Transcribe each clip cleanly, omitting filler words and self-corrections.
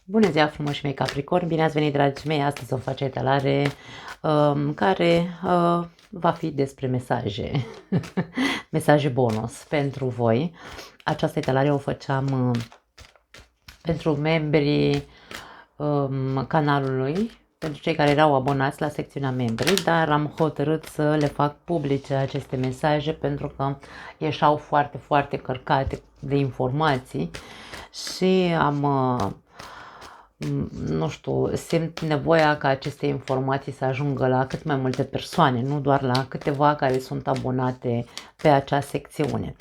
Bună ziua frumoși mei Capricorn, bine ați venit dragii mei, astăzi vom face etalare care va fi despre mesaje, mesaje bonus pentru voi. Această etalare o făceam pentru membrii canalului, pentru cei care erau abonați la secțiunea membri, dar am hotărât să le fac publice aceste mesaje pentru că ieșau foarte, foarte cărcate de informații și am nu știu, simt nevoia ca aceste informații să ajungă la cât mai multe persoane, nu doar la câteva care sunt abonate pe acea secțiune.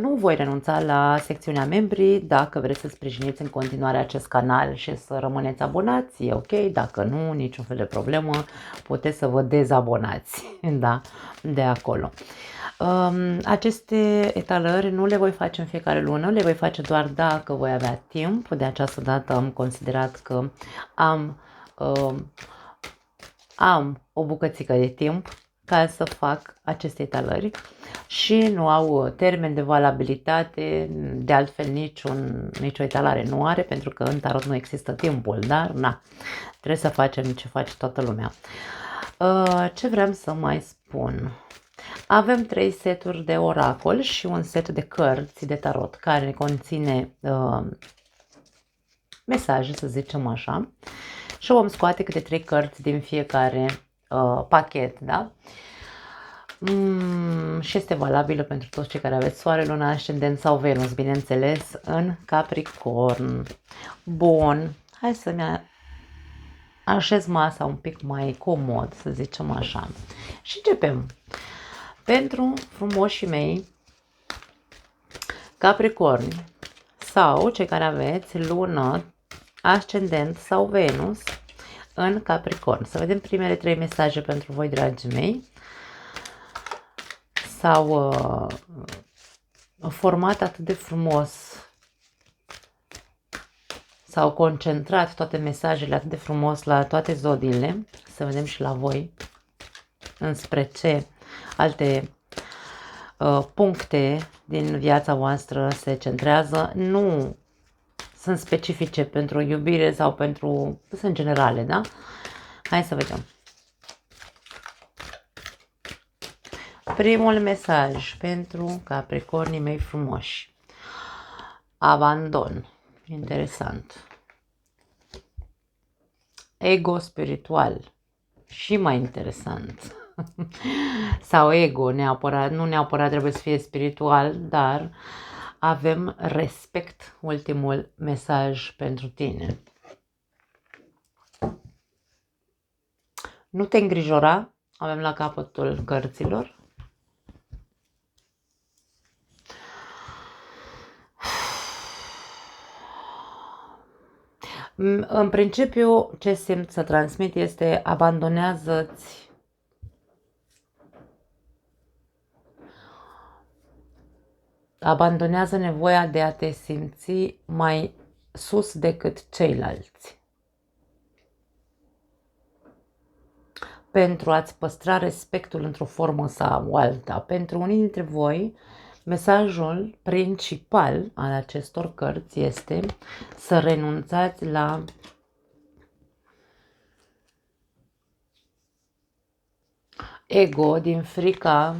Nu voi renunța la secțiunea membrii, dacă vreți să sprijiniți în continuare acest canal și să rămâneți abonați, e ok, dacă nu, niciun fel de problemă, puteți să vă dezabonați, da, de acolo. Aceste etalări nu le voi face în fiecare lună, le voi face doar dacă voi avea timp. De această dată am considerat că am o bucățică de timp ca să fac aceste etalări și nu au termen de valabilitate, de altfel nicio etalare nu are, pentru că în tarot nu există timpul, dar na, trebuie să facem ce face toată lumea. Ce vreau să mai spun? Avem 3 seturi de oracol și un set de cărți de tarot care conține mesaje, să zicem așa, și vom scoate câte 3 cărți din fiecare pachet, da? Și este valabilă pentru toți cei care aveți Soare, Luna, Ascendent sau Venus, bineînțeles, în Capricorn. Bun, hai să-mi așez masa un pic mai comod, să zicem așa. Și începem. Pentru frumoșii mei Capricorni sau cei care aveți Lună, Ascendent sau Venus în Capricorn. Să vedem primele 3 mesaje pentru voi, dragii mei. S-au format atât de frumos, s-au concentrat toate mesajele atât de frumos la toate zodiile. Să vedem și la voi înspre ce alte puncte din viața voastră se centrează. Nu sunt specifice pentru iubire sau pentru... sunt generale, da? Hai să vedem. Primul mesaj pentru Capricornii mei frumoși. Abandon. Interesant. Ego spiritual. Și mai interesant. Sau ego, neapărat, nu neapărat trebuie să fie spiritual, dar avem respect, ultimul mesaj pentru tine. Nu te îngrijora, avem la capătul cărților. În principiu, ce simt să transmit este abandonează-ți abandonează nevoia de a te simți mai sus decât ceilalți. Pentru a-ți păstra respectul într-o formă sau alta. Pentru unii dintre voi, mesajul principal al acestor cărți este să renunțați la ego din frica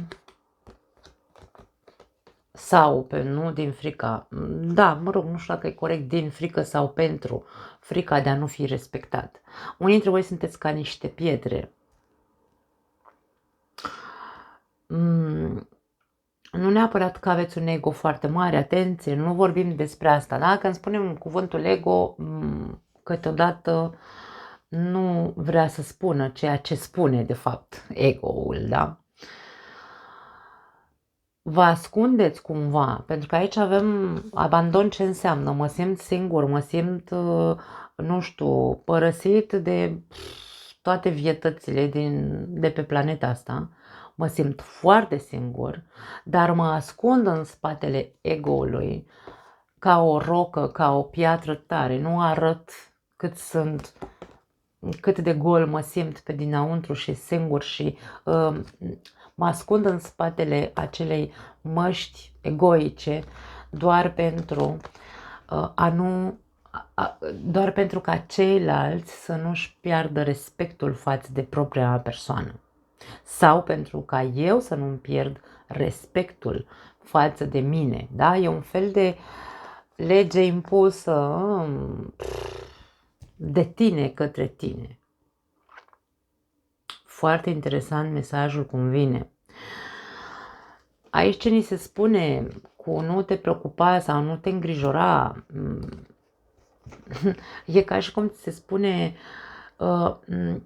sau, nu din frica, da, mă rog, nu știu dacă e corect, din frică sau pentru frica de a nu fi respectat. Unii dintre voi sunteți ca niște pietre. Nu neapărat că aveți un ego foarte mare, atenție, nu vorbim despre asta, da? Când spunem cuvântul ego, câteodată nu vrea să spună ceea ce spune, de fapt, ego-ul, da? Vă ascundeți cumva, pentru că aici avem abandon. Ce înseamnă? Mă simt singur, mă simt, nu știu, părăsit de toate vietățile de pe planeta asta. Mă simt foarte singur, dar mă ascund în spatele ego-ului ca o rocă, ca o piatră tare. Nu arăt cât de gol mă simt pe dinăuntru și singur și mă ascund în spatele acelei măști egoice doar pentru a nu doar pentru ca ceilalți să nu-și piardă respectul față de propria mea persoană. Sau pentru ca eu să nu-mi pierd respectul față de mine. Da? E un fel de lege impusă de tine către tine. Foarte interesant mesajul cum vine. Aici ce ni se spune cu nu te preocupa sau nu te îngrijora, e ca și cum ți se spune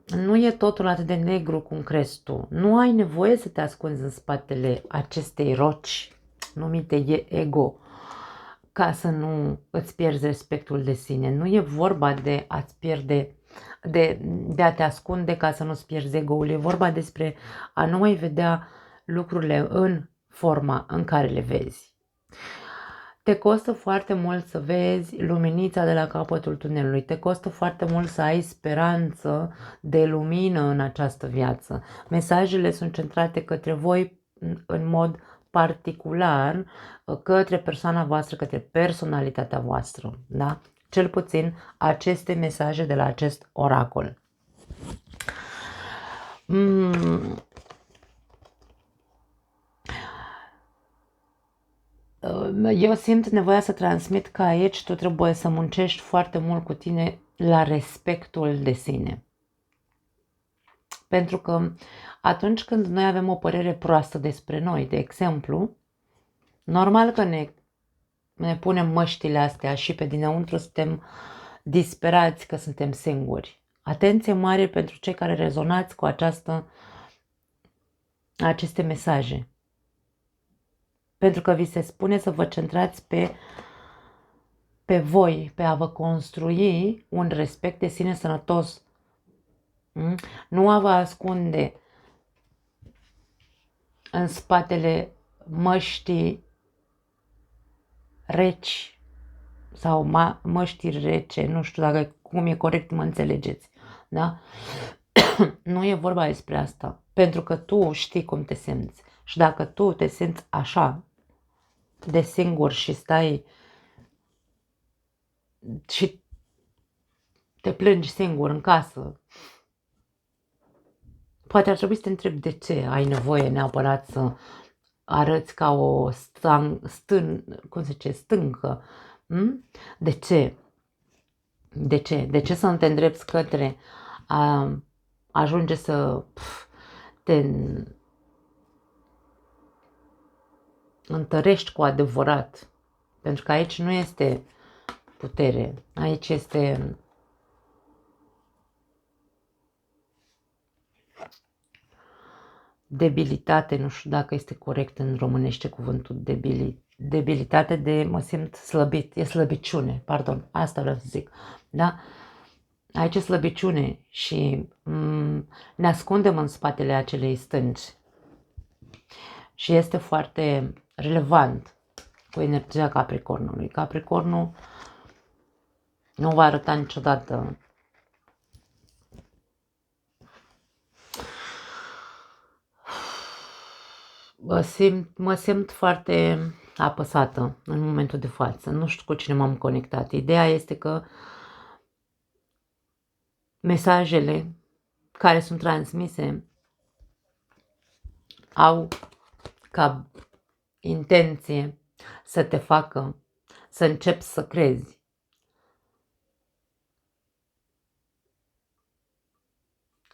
nu e totul atât de negru cum crezi tu. Nu ai nevoie să te ascunzi în spatele acestei roci numite ego ca să nu îți pierzi respectul de sine. Nu e vorba de a-ți pierde, de a te ascunde ca să nu-ți pierzi ego-ul. E vorba despre a nu mai vedea lucrurile în forma în care le vezi. Te costă foarte mult să vezi luminița de la capătul tunelului, te costă foarte mult să ai speranță de lumină în această viață. Mesajele sunt centrate către voi în mod particular, către persoana voastră, către personalitatea voastră. Da? Cel puțin aceste mesaje de la acest oracol. Eu simt nevoia să transmit că aici tu trebuie să muncești foarte mult cu tine la respectul de sine. Pentru că atunci când noi avem o părere proastă despre noi, de exemplu, normal că ne punem măștile astea și pe dinăuntru suntem disperați că suntem singuri. Atenție mare pentru cei care rezonați cu aceste mesaje. Pentru că vi se spune să vă centrați pe voi, pe a vă construi un respect de sine sănătos. Nu a vă ascunde în spatele măștii reci sau măștii rece, nu știu dacă cum e corect, mă înțelegeți. Da? Nu e vorba despre asta. Pentru că tu știi cum te simți. Și dacă tu te simți așa, de singur și stai și te plângi singur în casă, poate ar trebui să te întrebi de ce ai nevoie neapărat să arăți ca o stâncă. De ce? De ce? De ce să nu te îndrepți către a ajunge să te întărești cu adevărat? Pentru că aici nu este putere, aici este debilitate, nu știu dacă este corect în românește cuvântul debilitate, de mă simt slăbit, e slăbiciune, pardon, asta vreau să zic, da? Aici e slăbiciune și ne ascundem în spatele acelei stânci și este foarte relevant cu energia Capricornului. Capricornul nu va arăta niciodată mă simt foarte apăsată în momentul de față. Nu știu cu cine m-am conectat. Ideea este că mesajele care sunt transmise au ca intenție să te facă să începi să crezi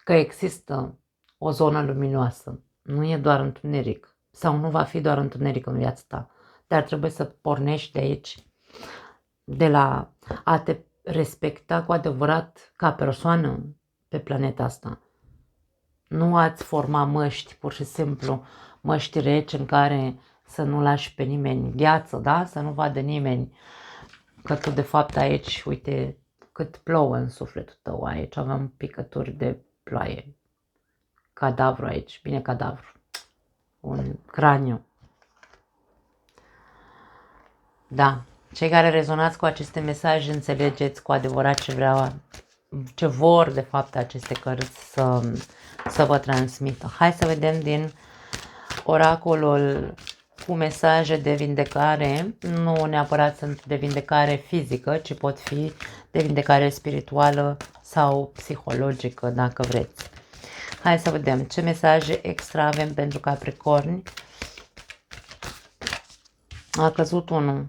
că există o zonă luminoasă. Nu e doar întuneric sau nu va fi doar întuneric în viața ta, dar trebuie să pornești de aici, de la a te respecta cu adevărat ca persoană pe planeta asta. Nu ați forma măști, pur și simplu, măști reci în care să nu lași pe nimeni gheață, da? Să nu vadă nimeni că tu de fapt aici, uite cât plouă în sufletul tău, aici avem picături de ploaie. Cadavru aici, bine cadavru, un craniu. Da, cei care rezonați cu aceste mesaje înțelegeți cu adevărat ce vor de fapt aceste cărți să vă transmită. Hai să vedem din oracolul cu mesaje de vindecare, nu neapărat sunt de vindecare fizică, ci pot fi de vindecare spirituală sau psihologică, dacă vreți. Hai să vedem ce mesaje extra avem pentru Capricorni. A căzut unul.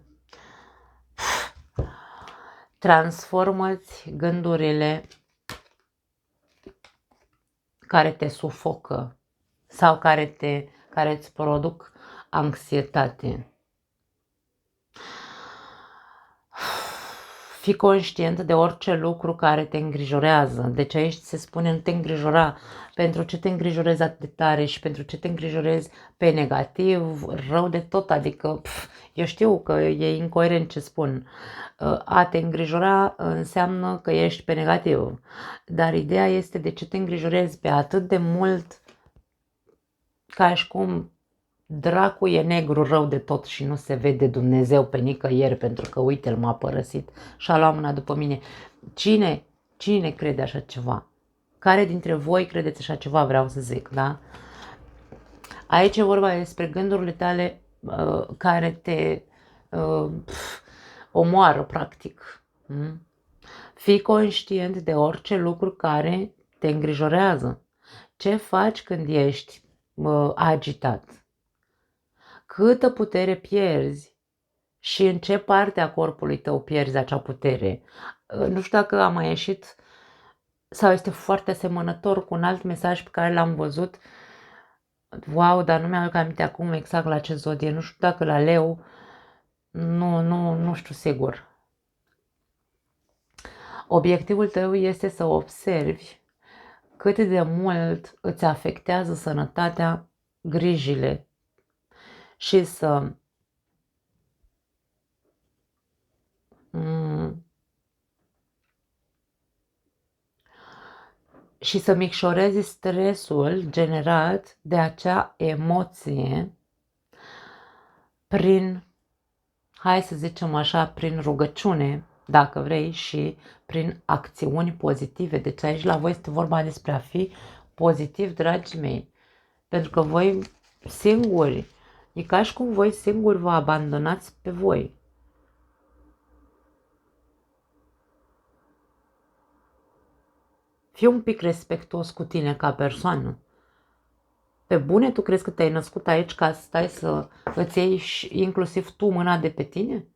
Transformă-ți gândurile care te sufocă sau care îți produc anxietate. Fii conștient de orice lucru care te îngrijorează. Deci aici se spune nu te îngrijora. Pentru ce te îngrijorezi atât de tare și pentru ce te îngrijorezi pe negativ, rău de tot. Adică eu știu că e incoerent ce spun. A te îngrijora înseamnă că ești pe negativ. Dar ideea este de ce te îngrijorezi pe atât de mult ca și cum dracu e negru rău de tot și nu se vede Dumnezeu pe nicăieri pentru că uite el m-a părăsit și a luat mâna după mine. Cine crede așa ceva? Care dintre voi credeți așa ceva, vreau să zic, da? Aici e vorba despre gândurile tale care te omoară practic. Fii conștient de orice lucru care te îngrijorează. Ce faci când ești agitat? Câtă putere pierzi și în ce parte a corpului tău pierzi acea putere? Nu știu dacă a mai ieșit sau este foarte asemănător cu un alt mesaj pe care l-am văzut. Wow, dar nu mi-aduc aminte acum exact la ce zodie. Nu știu dacă la Leu. Nu știu sigur. Obiectivul tău este să observi cât de mult îți afectează sănătatea grijile și să micșorezi stresul generat de acea emoție prin, hai să zicem așa, prin rugăciune, dacă vrei, și prin acțiuni pozitive. Deci aici la voi este vorba despre a fi pozitiv, dragii mei. Pentru că voi singuri, e ca și cum voi singuri vă abandonați pe voi. Fii un pic respectuos cu tine ca persoană. Pe bune, tu crezi că te-ai născut aici ca să stai să îți iei inclusiv tu mâna de pe tine?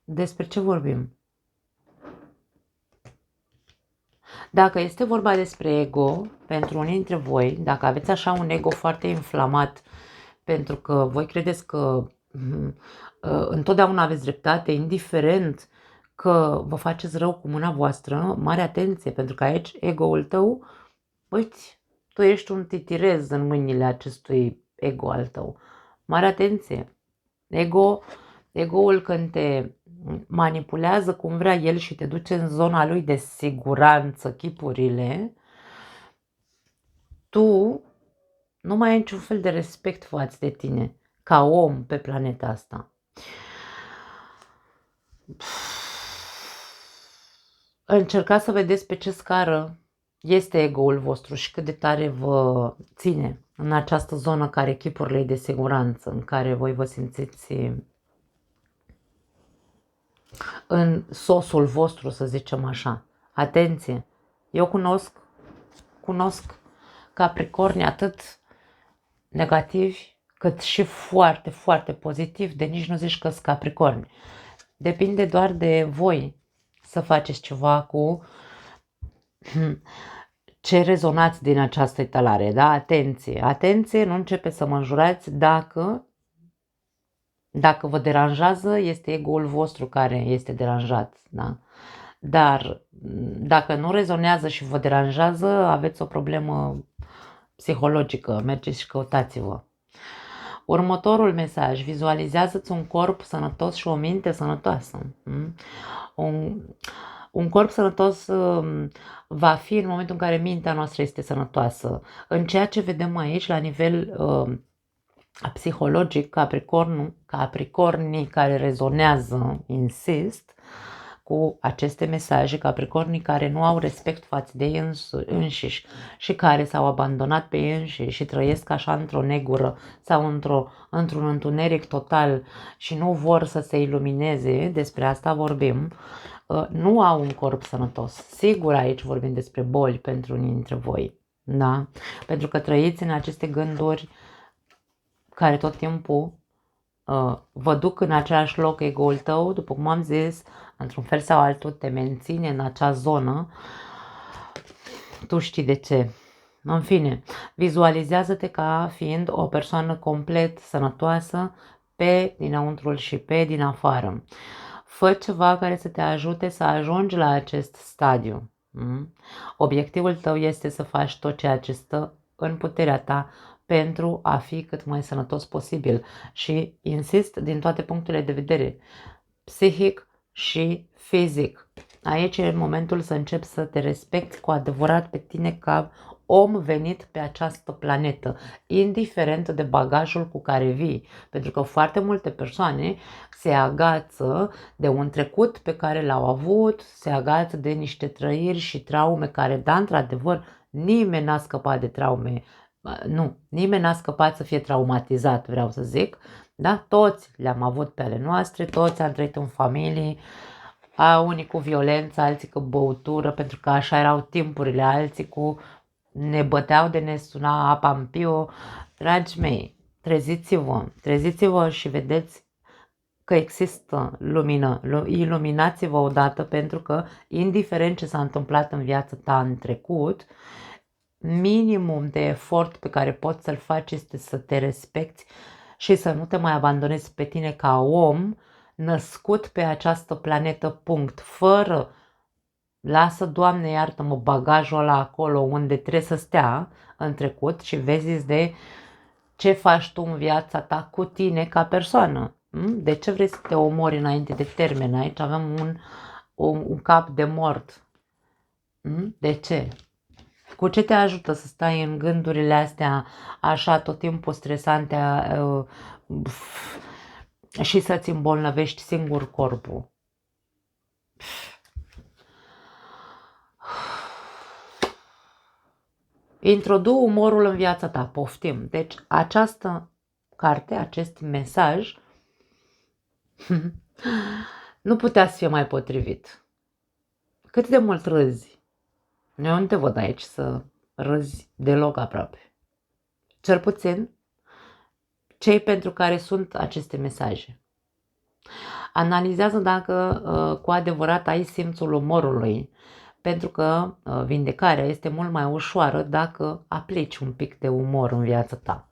Despre ce vorbim? Dacă este vorba despre ego, pentru unii dintre voi, dacă aveți așa un ego foarte inflamat, pentru că voi credeți că întotdeauna aveți dreptate, indiferent că vă faceți rău cu mâna voastră, mare atenție, pentru că aici ego-ul tău, uite, tu ești un titirez în mâinile acestui ego al tău. Mare atenție! Ego-ul când te manipulează cum vrea el și te duce în zona lui de siguranță, chipurile, tu nu mai ai niciun fel de respect față de tine, ca om pe planeta asta. Încercați să vedeți pe ce scară este ego-ul vostru și cât de tare vă ține în această zonă care chipurile e de siguranță, în care voi vă simțiți în sosul vostru, să zicem așa. Atenție! Eu cunosc Capricorni atât negativi cât și foarte, foarte pozitivi, de nici nu zici că sunt Capricorni. Depinde doar de voi să faceți ceva cu ce rezonați din această etalare, da? Atenție! Atenție, nu începeți să mă înjurați dacă vă deranjează, este ego-ul vostru care este deranjat, da? Dar dacă nu rezonează și vă deranjează, aveți o problemă psihologică, mergeți și căutați-vă. Următorul mesaj, vizualizează-ți un corp sănătos și o minte sănătoasă. Un corp sănătos va fi în momentul în care mintea noastră este sănătoasă. În ceea ce vedem aici, la nivel psihologic, Capricornii care rezonează, insist, cu aceste mesaje, capricornii care nu au respect față de ei înșiși și care s-au abandonat pe ei înșiși și trăiesc așa într-o negură sau într-un întuneric total și nu vor să se ilumineze, despre asta vorbim, nu au un corp sănătos. Sigur, aici vorbim despre boli pentru unii dintre voi, da? Pentru că trăiți în aceste gânduri care tot timpul vă duc în același loc, ego-ul tău, după cum am zis, într-un fel sau altul te menține în acea zonă. Tu știi de ce. În fine, vizualizează-te ca fiind o persoană complet sănătoasă pe dinăuntrul și pe din afară. Fă ceva care să te ajute să ajungi la acest stadiu. Obiectivul tău este să faci tot ceea ce stă în puterea ta pentru a fi cât mai sănătos posibil și insist din toate punctele de vedere, psihic și fizic. Aici e momentul să începi să te respecti cu adevărat pe tine ca om venit pe această planetă, indiferent de bagajul cu care vii, pentru că foarte multe persoane se agață de un trecut pe care l-au avut, se agață de niște trăiri și traume care, da, într-adevăr, nimeni n-a scăpat de traume. Nu, nimeni n-a scăpat să fie traumatizat, vreau să zic, da? Toți le-am avut pe ale noastre, toți am trăit în familii, unii cu violență, alții cu băutură, pentru că așa erau timpurile, alții cu ne băteau de ne suna apa în piu. Dragii mei, treziți-vă și vedeți că există lumină, iluminați-vă odată, pentru că indiferent ce s-a întâmplat în viața ta în trecut, minimum de efort pe care poți să-l faci este să te respecti și să nu te mai abandonezi pe tine ca om născut pe această planetă, punct, fără, lasă, Doamne iartă-mă, bagajul ăla acolo unde trebuie să stea în trecut și vezi de ce faci tu în viața ta cu tine ca persoană. De ce vrei să te omori înainte de termen? Aici avem un cap de mort. De ce? Cu ce te ajută să stai în gândurile astea așa tot timpul stresante și să-ți îmbolnăvești singur corpul? Introdu umorul în viața ta, poftim. Deci această carte, acest mesaj nu putea să fie mai potrivit. Cât de mult râzi? Eu nu te văd aici să râzi deloc aproape. Cel puțin cei pentru care sunt aceste mesaje. Analizează dacă cu adevărat ai simțul umorului, pentru că vindecarea este mult mai ușoară dacă aplici un pic de umor în viața ta.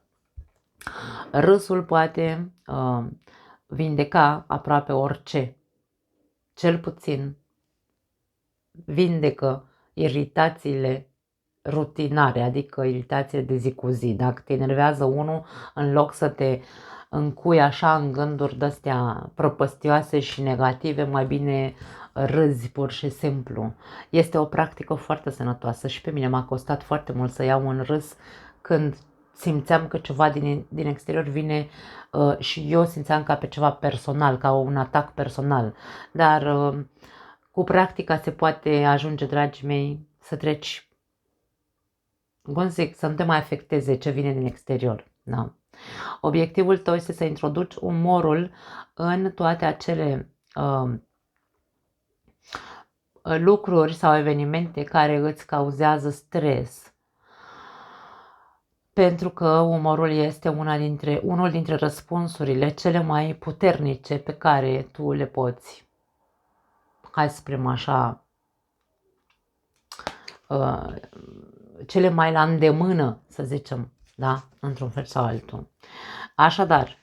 Râsul poate vindeca aproape orice. Cel puțin vindecă iritațiile rutinare, adică iritațiile de zi cu zi. Dacă te enervează unul, în loc să te încui așa în gânduri de-astea prăpăstioase și negative, mai bine râzi pur și simplu. Este o practică foarte sănătoasă și pe mine m-a costat foarte mult să iau un râs când simțeam că ceva din exterior vine și eu simțeam ca pe ceva personal, ca un atac personal. Dar cu practica se poate ajunge, dragii mei, să treci, cum zic, să nu te mai afecteze ce vine din exterior. Da. Obiectivul tău este să introduci umorul în toate acele lucruri sau evenimente care îți cauzează stres. Pentru că umorul este unul dintre răspunsurile cele mai puternice pe care tu le poți, hai să spunem așa, cele mai la îndemână, să zicem, da? Într-un fel sau altul. Așadar,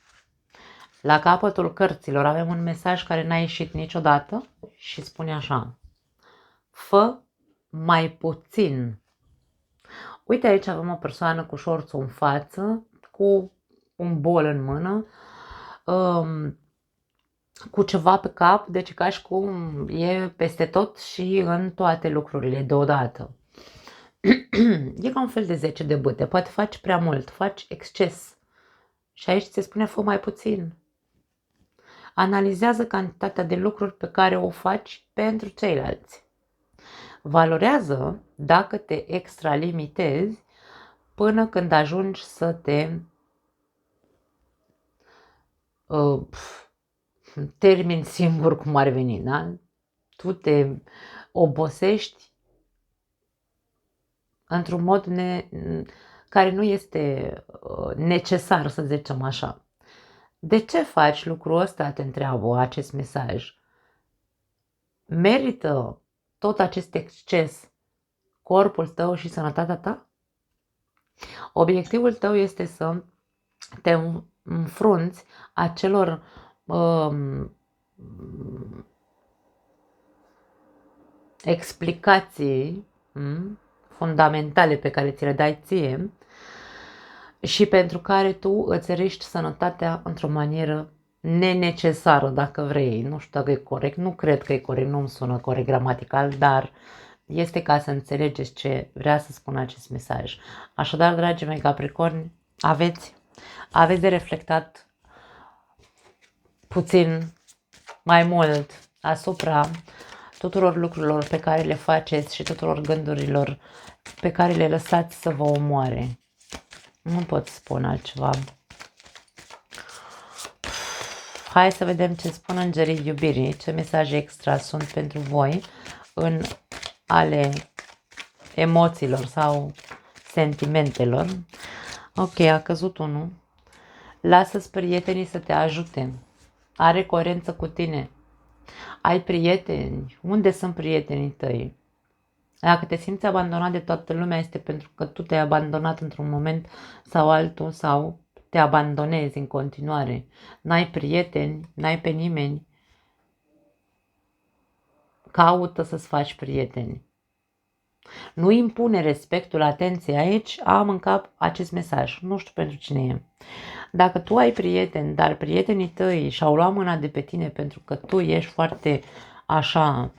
la capătul cărților avem un mesaj care n-a ieșit niciodată și spune așa: fă mai puțin. Uite, aici avem o persoană cu șorțul în față, cu un bol în mână, cu ceva pe cap, deci ca și cum e peste tot și în toate lucrurile deodată. E ca un fel de 10 de bâte, poate faci prea mult, faci exces. Și aici se spune fă mai puțin. Analizează cantitatea de lucruri pe care o faci pentru ceilalți. Valorează dacă te extralimitezi până când ajungi să te termini singur, cum ar veni, da? Tu te obosești într-un mod care nu este necesar, să zicem așa. De ce faci lucrul ăsta, te întreabă acest mesaj. Merită tot acest exces corpul tău și sănătatea ta? Obiectivul tău este să te înfrunți acelor explicații fundamentale pe care ți le dai ție și pentru care tu îți riști sănătatea într-o manieră nenecesară, dacă vrei. Nu știu dacă e corect, nu cred că e corect, nu îmi sună corect gramatical, dar este ca să înțelegeți ce vrea să spună acest mesaj. Așadar, dragii mei Capricorni, aveți de reflectat puțin mai mult asupra tuturor lucrurilor pe care le faceți și tuturor gândurilor pe care le lăsați să vă omoare. Nu pot spune altceva. Hai să vedem ce spun îngerii iubirii, ce mesaje extra sunt pentru voi în ale emoțiilor sau sentimentelor. Ok, a căzut unul. Lasă-ți prietenii să te ajute. Are coerență cu tine. Ai prieteni. Unde sunt prietenii tăi? Dacă te simți abandonat de toată lumea, este pentru că tu te-ai abandonat într-un moment sau altul sau te abandonezi în continuare. N-ai prieteni, n-ai pe nimeni. Caută să-ți faci prieteni. Nu impune respectul, atenție, aici am în cap acest mesaj, nu știu pentru cine e. Dacă tu ai prieteni, dar prietenii tăi și-au luat mâna de pe tine pentru că tu ești foarte așa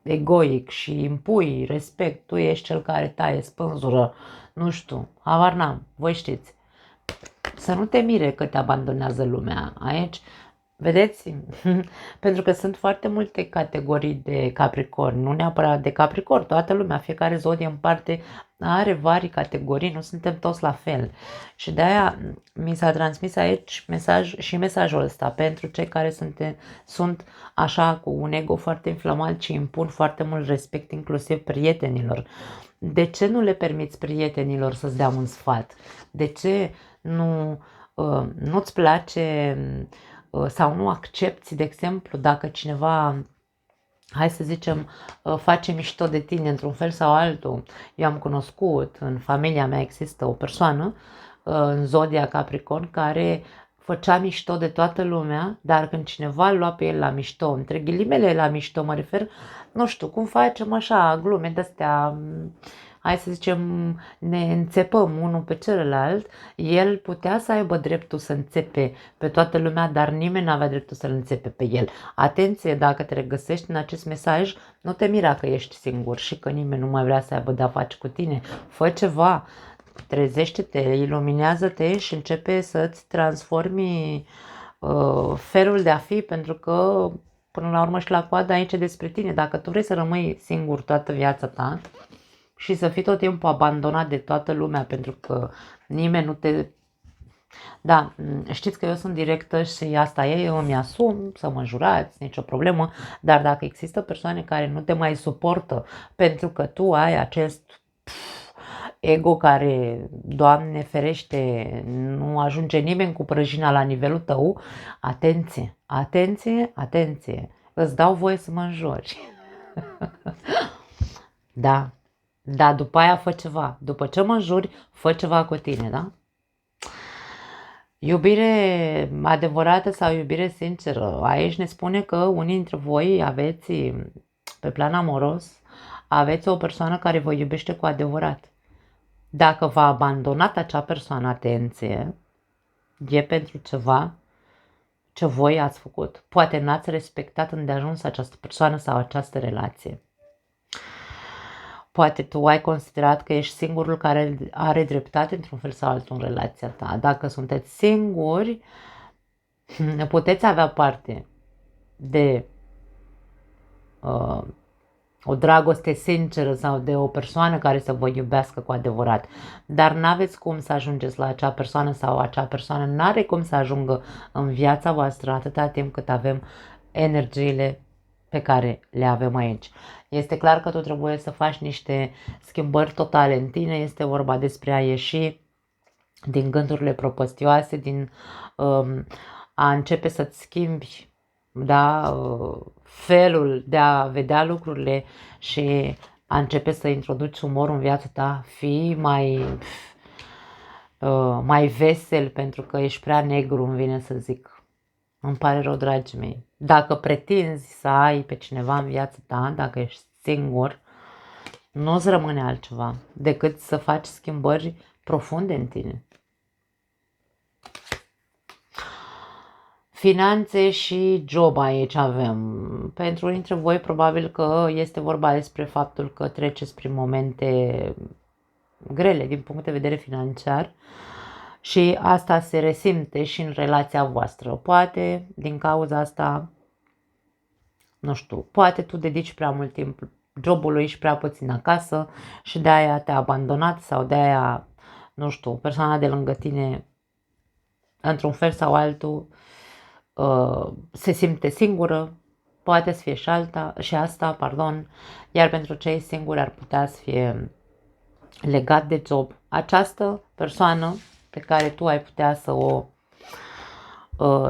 egoic și impui respect, tu ești cel care taie, spânzură, nu știu, habar n-am, voi știți. Să nu te mire că te abandonează lumea aici. Vedeți? Pentru că sunt foarte multe categorii de Capricorn, nu neapărat de Capricorn, toată lumea, fiecare zodie în parte are vari categorii, nu suntem toți la fel. Și de-aia mi s-a transmis aici mesajul ăsta pentru cei care sunt așa cu un ego foarte inflamat și impun foarte mult respect, inclusiv prietenilor. De ce nu le permiți prietenilor să-ți dea un sfat? De ce nu-ți place sau nu accepti, de exemplu, dacă cineva, hai să zicem, face mișto de tine într-un fel sau altul. Eu am cunoscut, în familia mea există o persoană în zodia Capricorn care făcea mișto de toată lumea, dar când cineva îl lua pe el la mișto, între ghilimele la mișto mă refer, nu știu, cum facem așa, glume de-astea, hai să zicem, ne înțepăm unul pe celălalt, el putea să aibă dreptul să înțepe pe toată lumea, dar nimeni nu avea dreptul să-l înțepe pe el. Atenție, dacă te regăsești în acest mesaj, nu te mira că ești singur și că nimeni nu mai vrea să aibă de-a face cu tine. Fă ceva, trezește-te, iluminează-te și începe să-ți transformi felul de a fi, pentru că până la urmă și la coadă aici e despre tine. Dacă tu vrei să rămâi singur toată viața ta și să fii tot timpul abandonat de toată lumea pentru că nimeni nu te... Da, știți că eu sunt directă și asta e, eu îmi asum să mă jurați, nicio problemă, dar dacă există persoane care nu te mai suportă pentru că tu ai acest ego care, Doamne ferește, nu ajunge nimeni cu prăjina la nivelul tău, atenție, atenție, atenție, îți dau voie să mă înjuri. Da, da, după aia fă ceva, după ce mă înjuri, fă ceva cu tine, da? Iubire adevărată sau iubire sinceră, aici ne spune că unii dintre voi aveți, pe plan amoros, aveți o persoană care vă iubește cu adevărat. Dacă v-a abandonat acea persoană, atenție, e pentru ceva ce voi ați făcut. Poate n-ați respectat îndeajuns această persoană sau această relație. Poate tu ai considerat că ești singurul care are dreptate într-un fel sau altul în relația ta. Dacă sunteți singuri, Puteți avea parte de o dragoste sinceră sau de o persoană care să vă iubească cu adevărat, dar n-aveți cum să ajungeți la acea persoană sau acea persoană n-are cum să ajungă în viața voastră atâta timp cât avem energiile pe care le avem aici. Este clar că tu trebuie să faci niște schimbări totale în tine, este vorba despre a ieși din gândurile propăstioase, din a începe să-ți schimbi, da, felul de a vedea lucrurile și a începe să introduci umorul în viața ta, fii mai vesel, pentru că ești prea negru, îmi vine să zic. Îmi pare rău, dragii mei. Dacă pretinzi să ai pe cineva în viața ta, dacă ești singur, nu-ți rămâne altceva decât să faci schimbări profunde în tine. Finanțe și job aici avem. Pentru unii dintre voi probabil că este vorba despre faptul că treceți prin momente grele din punct de vedere financiar și asta se resimte și în relația voastră. Poate din cauza asta, nu știu, poate tu dedici prea mult timp jobului și prea puțin acasă și de aia te-a abandonat sau de aia, nu știu, persoana de lângă tine într-un fel sau altul se simte singură, poate să fie și asta, pardon, iar pentru cei singuri ar putea să fie legat de job. Această persoană pe care tu ai putea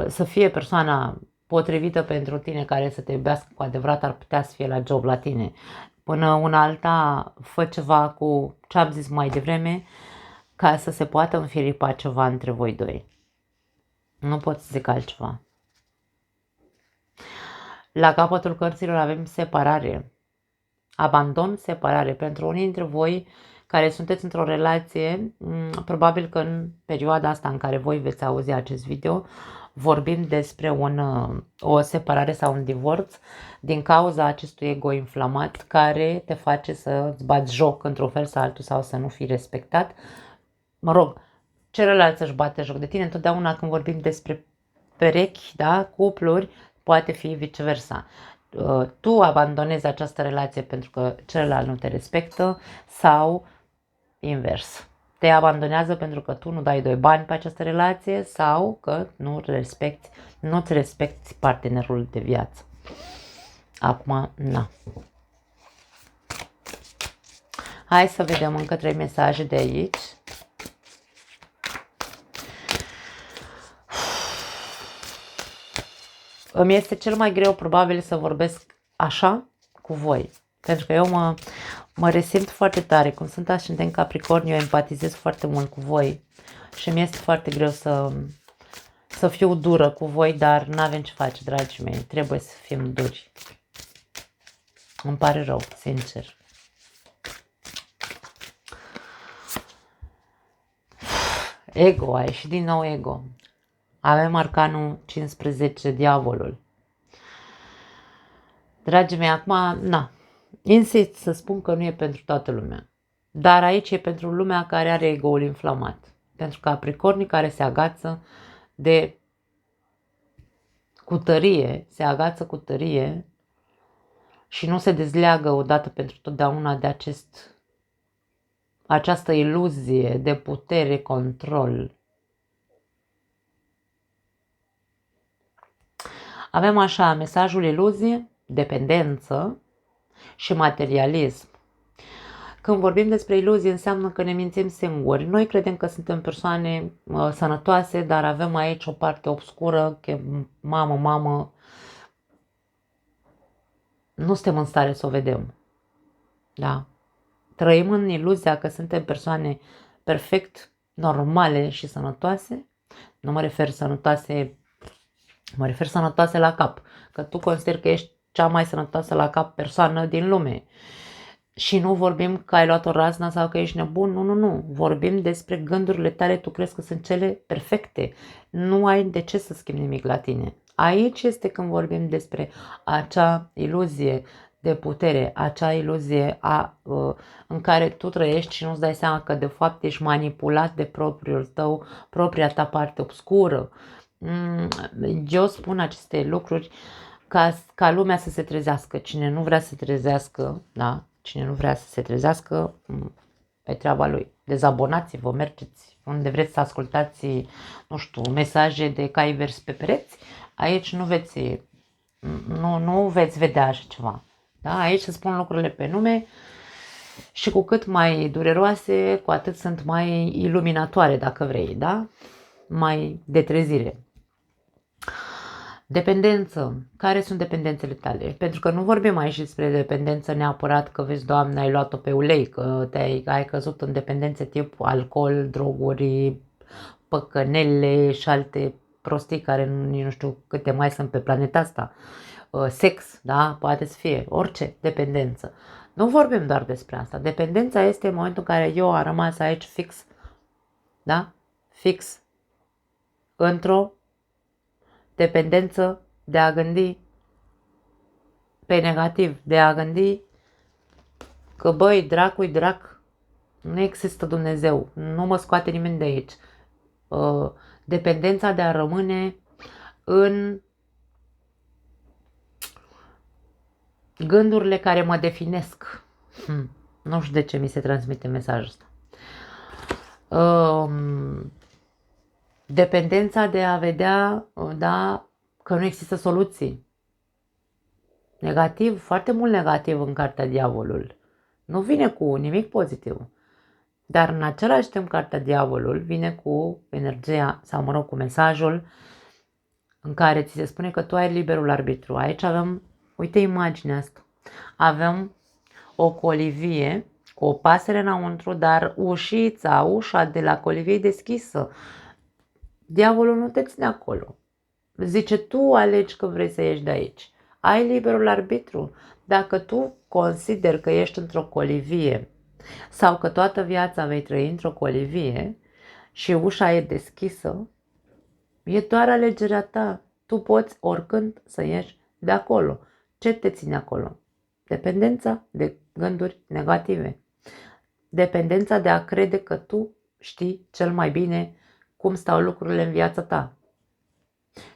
să fie persoana potrivită pentru tine, care să te iubească cu adevărat, ar putea să fie la job la tine. Până una alta, fă ceva cu ce am zis mai devreme, ca să se poată înfiripa ceva între voi doi. Nu pot să zic altceva. La capătul cărților avem separare. Abandon, separare. Pentru unii dintre voi care sunteți într-o relație, probabil că în perioada asta în care voi veți auzi acest video, vorbim despre o separare sau un divorț din cauza acestui ego inflamat care te face să-ți bați joc într-un fel sau altul sau să nu fii respectat. Mă rog, celălalt să-și bate joc de tine. Întotdeauna când vorbim despre perechi, da, cupluri, poate fi viceversa. Tu abandonezi această relație pentru că celălalt nu te respectă sau invers. Te abandonează pentru că tu nu dai doi bani pe această relație sau că nu-ți respecti partenerul de viață. Acum, na. Hai să vedem încă 3 mesaje de aici. Îmi este cel mai greu probabil să vorbesc așa cu voi. Pentru că eu mă resimt foarte tare. Cum sunt ascendent Capricorn, eu empatizez foarte mult cu voi. Și mi este foarte greu să fiu dură cu voi, dar n-avem ce face, dragii mei. Trebuie să fim duri. Îmi pare rău, sincer. Ego, a ieșit din nou ego. Avem arcanul 15, diavolul. Dragii mei, acum, na, insist să spun că nu e pentru toată lumea. Dar aici e pentru lumea care are ego-ul inflamat. Pentru capricornii care se agață cu tărie, se agață cu tărie și nu se dezleagă odată pentru totdeauna de această iluzie de putere, control. Avem așa mesajul iluzie, dependență și materialism. Când vorbim despre iluzie, înseamnă că ne mințim singuri. Noi credem că suntem persoane sănătoase, dar avem aici o parte obscură, că mamă, nu suntem în stare să o vedem. Da? Trăim în iluzia că suntem persoane perfect normale și sănătoase. Nu mă refer sănătoase la cap, că tu consideri că ești cea mai sănătoasă la cap persoană din lume. Și nu vorbim că ai luat o raznă sau că ești nebun, nu. Vorbim despre gândurile tale, tu crezi că sunt cele perfecte. Nu ai de ce să schimbi nimic la tine. Aici este când vorbim despre acea iluzie de putere, acea iluzie în care tu trăiești și nu-ți dai seama că de fapt ești manipulat de propria ta parte obscură. Eu spun aceste lucruri ca lumea să se trezească. Cine nu vrea să se trezească, da? Cine nu vrea să se trezească, e treaba lui. Dezabonați-vă, mergeți unde vreți să ascultați, nu știu, mesaje de cai vers pe pereți. Aici nu veți vedea așa ceva. Da? Aici se spun lucrurile pe nume și cu cât mai dureroase, cu atât sunt mai iluminatoare, dacă vrei, da? Mai de trezire. Dependență. Care sunt dependențele tale? Pentru că nu vorbim aici despre dependență neapărat că vezi, Doamne, ai luat-o pe ulei, că ai căzut în dependențe tip alcool, droguri, păcănele și alte prostii care nici nu știu câte mai sunt pe planeta asta. Sex, da? Poate să fie orice dependență. Nu vorbim doar despre asta. Dependența este în momentul în care eu am rămas aici fix, da? Fix într-o dependență de a gândi pe negativ, de a gândi că băi, dracui drac, nu există Dumnezeu, nu mă scoate nimeni de aici. Dependența de a rămâne în gândurile care mă definesc. Nu știu de ce mi se transmite mesajul ăsta. Dependența de a vedea, da, că nu există soluții. Negativ, foarte mult negativ în cartea Diavolul. Nu vine cu nimic pozitiv. Dar în același timp cartea Diavolul vine cu energia, sau mă rog, cu mesajul în care ți se spune că tu ai liberul arbitru. Aici avem, uite imaginea asta. Avem o colivie cu o pasăre înăuntru, dar ușa de la colivie e deschisă. Diavolul nu te ține acolo. Zice, tu alegi că vrei să ieși de aici. Ai liberul arbitru. Dacă tu consideri că ești într-o colivie sau că toată viața vei trăi într-o colivie și ușa e deschisă, e doar alegerea ta. Tu poți oricând să ieși de acolo. Ce te ține acolo? Dependența de gânduri negative. Dependența de a crede că tu știi cel mai bine cum stau lucrurile în viața ta.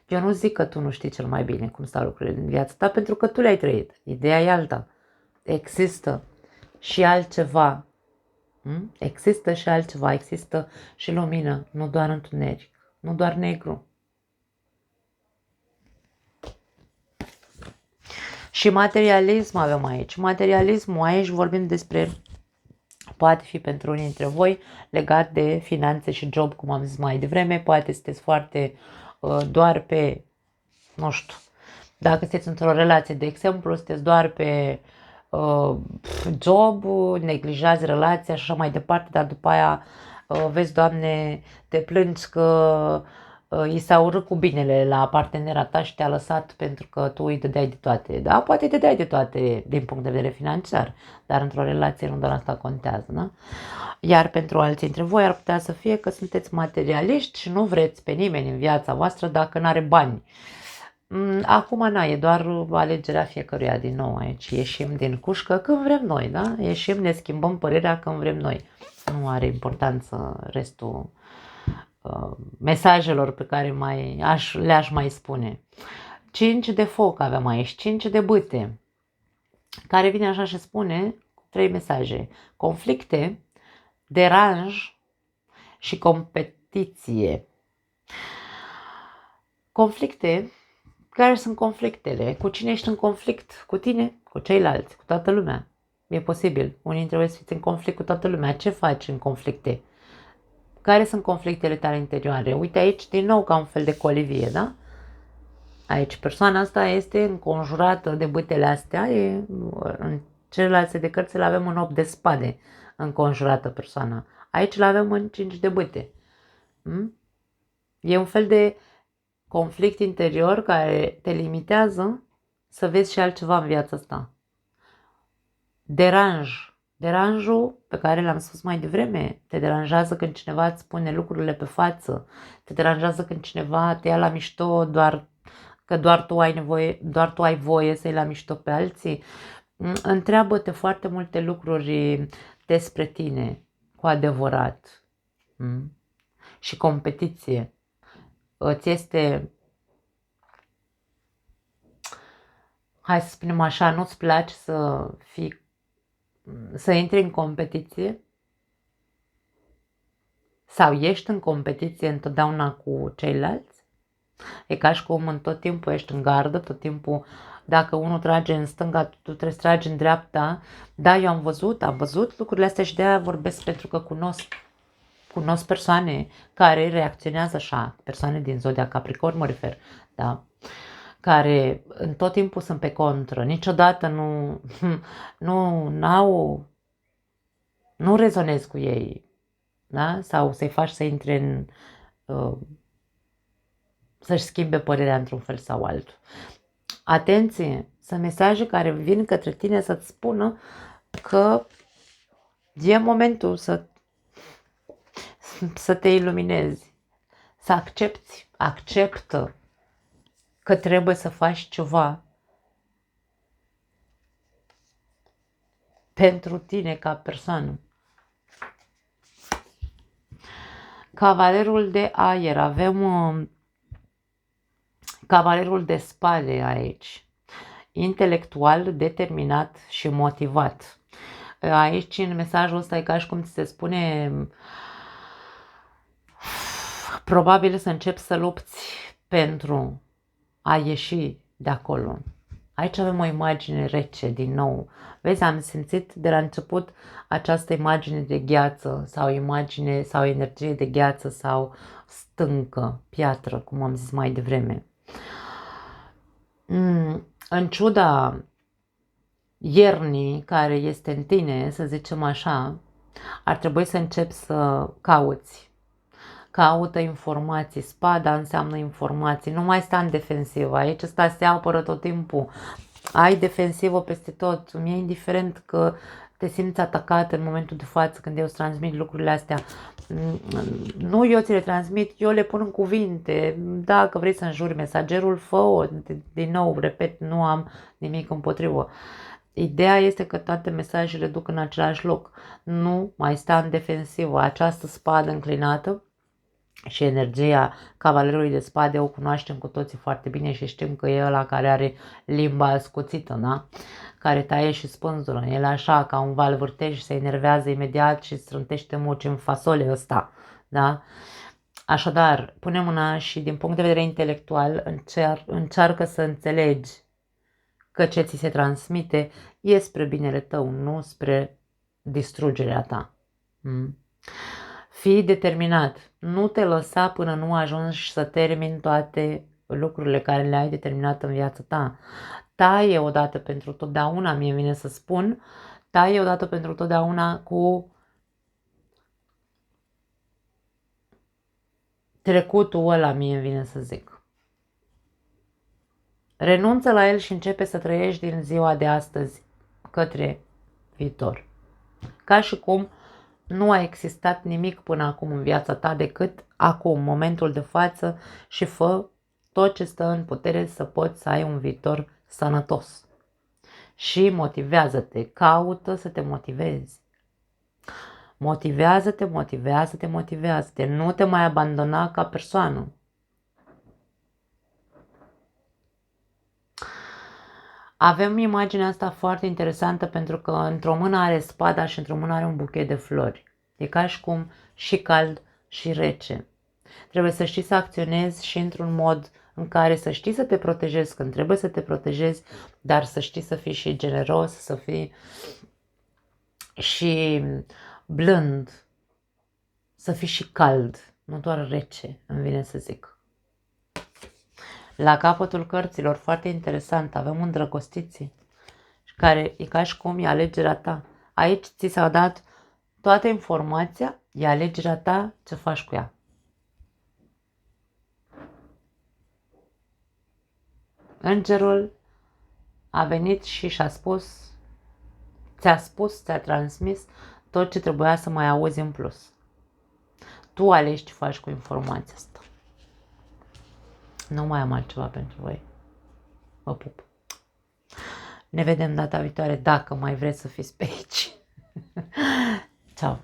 Eu nu zic că tu nu știi cel mai bine cum stau lucrurile în viața ta, pentru că tu le-ai trăit. Ideea e alta. Există și altceva. Există și altceva. Există și lumină, nu doar întuneric, nu doar negru. Și materialism avem aici. Materialismul, aici vorbim despre, poate fi pentru unii dintre voi, legat de finanțe și job, cum am zis mai devreme. Poate sunteți foarte doar pe, nu știu, dacă sunteți într-o relație, de exemplu, sunteți doar pe job, neglijați relația și așa mai departe, dar după aia vezi, Doamne, te plângi că i s-a urât cu binele la partenera ta și te-a lăsat pentru că tu îi dădeai de toate. Da, poate îi dădeai de toate din punct de vedere financiar, dar într-o relație nu doar asta contează, da? Iar pentru alții dintre voi ar putea să fie că sunteți materialiști și nu vreți pe nimeni în viața voastră dacă nu are bani. Acum e doar alegerea fiecăruia din nou aici. Ieșim din cușcă când vrem noi, da? Ieșim, ne schimbăm părerea când vrem noi. Nu are importanță restul mesajelor pe care le-aș mai spune. 5 de foc avem aici, 5 de bâte, care vine așa și spune 3 mesaje. Conflicte, deranj și competiție. Conflicte. Care sunt conflictele? Cu cine ești în conflict? Cu tine? Cu ceilalți? Cu toată lumea? E posibil. Unii dintre voi să fiți în conflict cu toată lumea. Ce faci în conflicte? Care sunt conflictele tale interioare? Uite aici din nou ca un fel de colivie, da? Aici persoana asta este înconjurată de bâtele astea. În celelalte de cărți le avem în 8 de spade înconjurată persoana. Aici le avem în 5 de bâte. E un fel de conflict interior care te limitează să vezi și altceva în viața asta. Deranjul pe care l-am spus mai devreme, te deranjează când cineva îți spune lucrurile pe față, te deranjează când cineva te ia la mișto doar tu ai voie să iei la mișto pe alții. Întreabă-te foarte multe lucruri despre tine, cu adevărat. Și competiție. îți este, hai să spunem așa, nu-ți place să intri în competiție sau ești în competiție întotdeauna cu ceilalți, e ca și cum în tot timpul ești în gardă, tot timpul dacă unul trage în stânga, tu trebuie să tragi în dreapta. Da, eu am văzut lucrurile astea și de-aia vorbesc, pentru că cunosc persoane care reacționează așa, persoane din zodia Capricorn mă refer, da? Care în tot timpul sunt pe contră, niciodată nu rezonezi cu ei, da? Sau să-i faci să intre în, să-și schimbe părerea într-un fel sau altul. Atenție, sunt mesaje care vin către tine să-ți spună că e momentul să te iluminezi, să acceptă că trebuie să faci ceva pentru tine ca persoană. Cavalerul de aer, avem cavalerul de spade aici, intelectual, determinat și motivat. Aici, în mesajul ăsta, e ca și cum ți se spune, probabil să începi să lupți pentru a ieși de acolo. Aici avem o imagine rece din nou. Vezi, am simțit de la început această imagine de gheață sau imagine sau energie de gheață sau stâncă, piatră, cum am zis mai devreme. În ciuda iernii care este în tine, să zicem așa, ar trebui să începi să cauți. Caută informații. Spada înseamnă informații. Nu mai sta în defensivă. Aici ăsta se apără tot timpul. Ai defensivă peste tot. Mi-e indiferent că te simți atacat în momentul de față când eu îți transmit lucrurile astea. Nu eu ți le transmit, eu le pun în cuvinte. Dacă vrei să înjuri mesagerul, fă-o. Din nou, repet, nu am nimic împotrivă. Ideea este că toate mesajele duc în același loc. Nu mai sta în defensivă. Această spadă înclinată și energia cavalerului de spade o cunoaștem cu toții foarte bine și știm că e ăla care are limba ascuțită, da? Care taie și spânzură. El așa, ca un val vârtej, se enervează imediat și strântește muci în fasole ăsta, da? Așadar, pune mâna și din punct de vedere intelectual încearcă să înțelegi că ce ți se transmite e spre binele tău, nu spre distrugerea ta. Fii determinat. Nu te lăsa până nu ajungi să termini toate lucrurile care le-ai determinat în viața ta. Taie odată pentru totdeauna, mie vine să spun, taie odată pentru totdeauna cu trecutul ăla, mie vine să zic. Renunță la el și începe să trăiești din ziua de astăzi către viitor. Ca și cum nu a existat nimic până acum în viața ta decât acum, momentul de față, și fă tot ce stă în putere să poți să ai un viitor sănătos. Și motivează-te, caută să te motivezi. Motivează-te, motivează-te, motivează-te, nu te mai abandona ca persoană. Avem imaginea asta foarte interesantă pentru că într-o mână are spada și într-o mână are un buchet de flori. E ca și cum și cald și rece. Trebuie să știi să acționezi și într-un mod în care să știi să te protejezi când trebuie să te protejezi, dar să știi să fii și generos, să fii și blând, să fii și cald, nu doar rece, îmi vine să zic. La capătul cărților, foarte interesant, avem îndrăgostiții, care e ca și cum e alegerea ta. Aici ți s-a dat toată informația, e alegerea ta ce faci cu ea. Îngerul a venit și și-a spus, ți-a transmis tot ce trebuia să mai auzi în plus. Tu alegi ce faci cu informația asta. Nu mai am altceva pentru voi. Vă pup. Ne vedem data viitoare dacă mai vreți să fiți pe aici. Ciao.